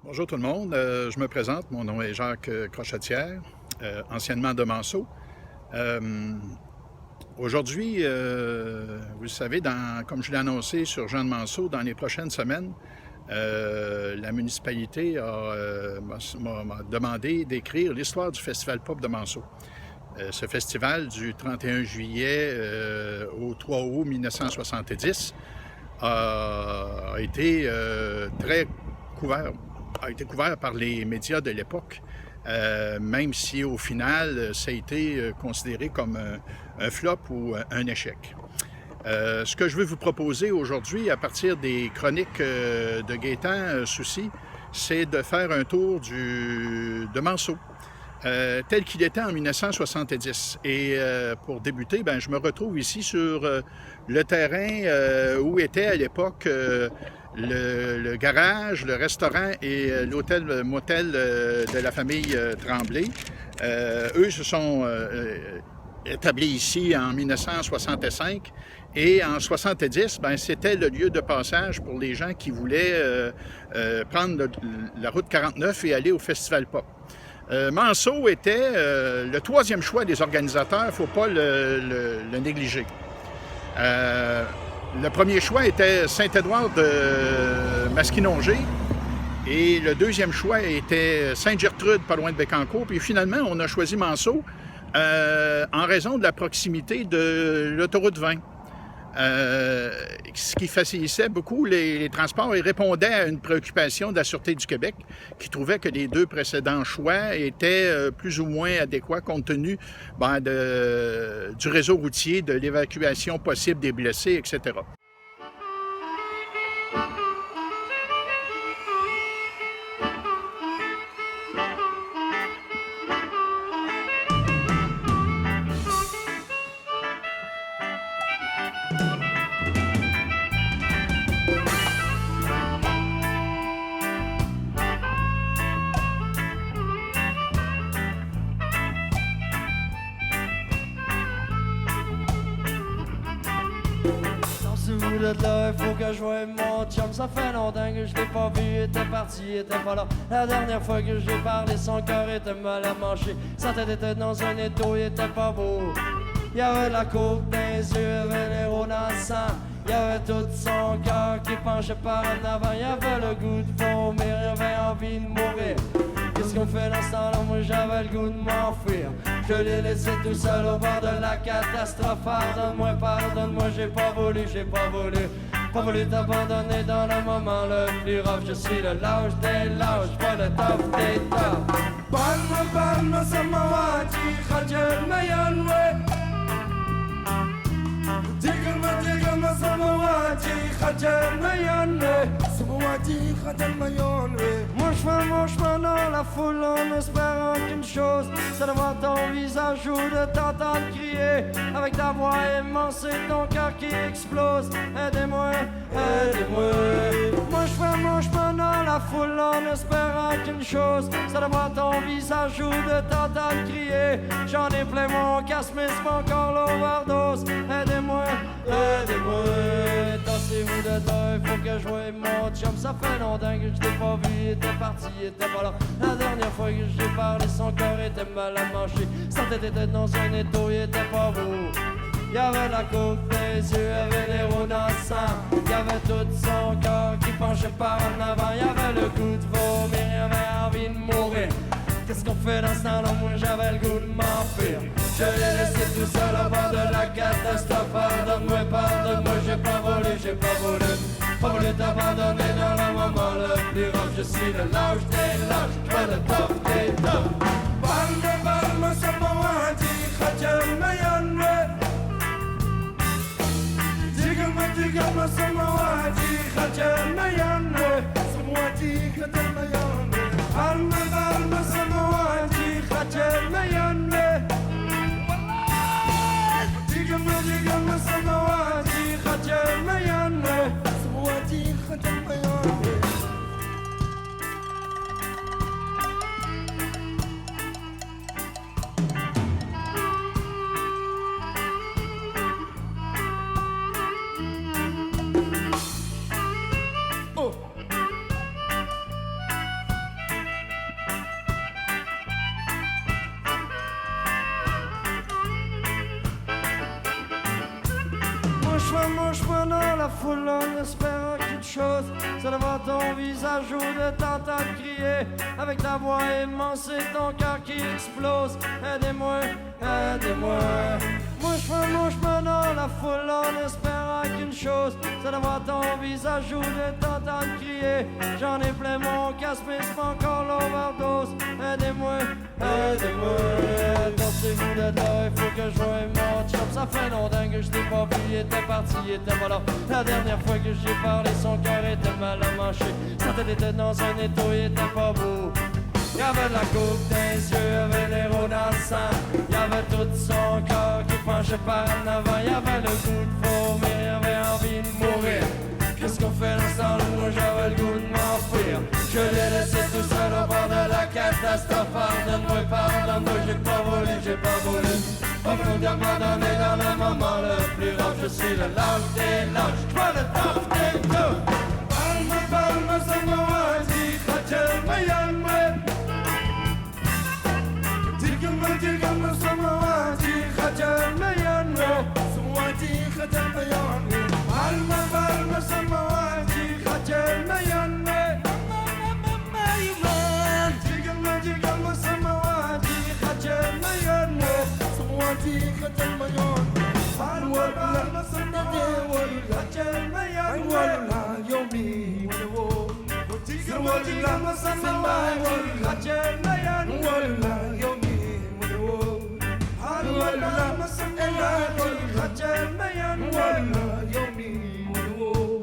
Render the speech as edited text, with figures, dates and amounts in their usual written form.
Bonjour tout le monde, je me présente, mon nom est Jacques Crochetière, anciennement de Manceau. Euh, Aujourd'hui, vous le savez, comme je l'ai annoncé sur Jean de Manceau, dans les prochaines semaines, la municipalité m'a demandé d'écrire l'histoire du Festival Pop de Manceau. Ce festival du 31 juillet au 3 août 1970 a été très couvert, a été couvert par les médias de l'époque, même si au final, ça a été considéré comme un flop ou un échec. Ce que je veux vous proposer aujourd'hui, à partir des chroniques de Gaétan Soucy, c'est de faire un tour de Manceau, tel qu'il était en 1970. Et pour débuter, je me retrouve ici sur le terrain où était à l'époque le garage, le restaurant et l'hôtel-motel de la famille Tremblay. Eux se sont établis ici en 1965 et en 70, c'était le lieu de passage pour les gens qui voulaient prendre la route 49 et aller au Festival Pop. Manceau était le troisième choix des organisateurs, il ne faut pas le négliger. Le premier choix était Saint-Édouard de Masquinongé et le deuxième choix était Sainte-Gertrude, pas loin de Bécancour. Puis finalement, on a choisi Manceau en raison de la proximité de l'autoroute 20. Ce qui facilitait beaucoup les transports et répondait à une préoccupation de la Sûreté du Québec qui trouvait que les deux précédents choix étaient plus ou moins adéquats compte tenu du réseau routier, de l'évacuation possible des blessés, etc. De là, il faut que je voie mon chum. Ça fait longtemps que je l'ai pas vu, il était parti, il était pas là. La dernière fois que j'ai parlé, son cœur était mal à manger. Sa tête était dans un étau, il était pas beau. Il y avait la coupe dans les yeux, il y avait l'héros dans le sang. Il y avait tout son cœur qui penchait par en avant. Il y avait le goût de vomir, il avait envie de mourir. Qu'est-ce qu'on fait dans ce temps-là? Moi j'avais le goût de m'enfuir. Je l'ai laissé tout seul au bord de la catastrophe. Pardonne-moi, j'ai pas voulu t'abandonner dans le moment le plus rough. Je suis le lâche des lâches, pas le tough des toughs. Palma samawati, khajal mayanwe. Digama samawati, khajal mayanwe. Samawati, khajal mayanwe. Moi je fais mon chemin dans la foule en espérant qu'une chose, c'est de voir ton visage ou de t'entendre crier avec ta voix immense et ton cœur qui explose. Aidez-moi, aidez-moi. Moi je fais mon chemin dans la foule en espérant qu'une chose, c'est de voir ton visage ou de t'entendre crier. J'en ai plein mon casque mais c'est pas encore l'overdose. Aidez-moi, aidez-moi. Tassez-vous de là, il faut que je voie mon chum. Ça fait longtemps que je t'ai pas vu, il était parti, il était pas là. La dernière fois que j'ai parlé, son cœur était mal à manger. Sa tête était dans un étau, il était pas beau. Il y avait la coupe des yeux, il y avait les roues dans le sang. Il y avait tout son corps qui penchait par en avant. Il y avait le goût de vomir, il y avait envie de mourir. Qu'est-ce qu'on fait dans ce temps-là? Moi j'avais le goût de m'enfuir. Je l'ai laissé tout seul au bord de la catastrophe. Pardonne-moi, j'ai pas voulu t'abandonner dans le moment le plus rough. Je suis le lâche des lâches, pas le tough des toughs. Palma samawati, khajal mayanwe. Digama samawati, khajal mayanwe. Samawati, khajal mayanwe. Palma samawati, khajal mayanwe. Digama samawati, khajal mayanwe. Samawati, khajal mayanwe. Mon chemin dans la foule en espérant qu'une chose, c'est de voir ton visage ou de t'entendre crier avec ta voix immense et ton cœur qui explose. Aidez-moi, aidez-moi. Mon chemin dans la foule en espérant qu'une chose, c'est de voir ton visage ou de t'entendre crier. J'en ai plein mon casque mais c'est pas encore l'overdose. Aidez-moi, aidez-moi. Dansez-vous de là, il faut que je voie mon chum. Ça fait longtemps que je t'ai pas vu, il était parti, il était pas là. La dernière fois que j'y ai parlé, son cœur était mal amanché. Sa tête était dans un étau, il était pas beau. Y'avait de la coupe dans les yeux, y'avait l'héros dans le sang. Y'avait tout son corps qui penchait par en avant. Y'avait le goût de vomir, y'avait envie de mourir. Qu'est-ce qu'on fait dans ce temps-là? Moi j'avais le goût de m'enfuir. Je l'ai laissé tout seul au bord de la catastrophe. Pardonne-moi, j'ai pas volé, j'ai pas volé. Au fond d'abandonné dans le moment le plus rare. Je suis le lâche des lâches, j'vois le top des deux. Palme, palme, samawati, khatel mayanme. Tilgam, samawati, khatel mayanme. Samawati, khatel mayanme. Palme, palme, samawati, khatel mayanme. Tilgam, samawati, khatel mayanme. Samawati, khatel mayanme. Palme, palme, samawati, khatel mayanme. Yomi, Tilgam, samawati, khatel mayanme. Yomi, Palme, samawati, khatel mayanme. Yomi, Yomi,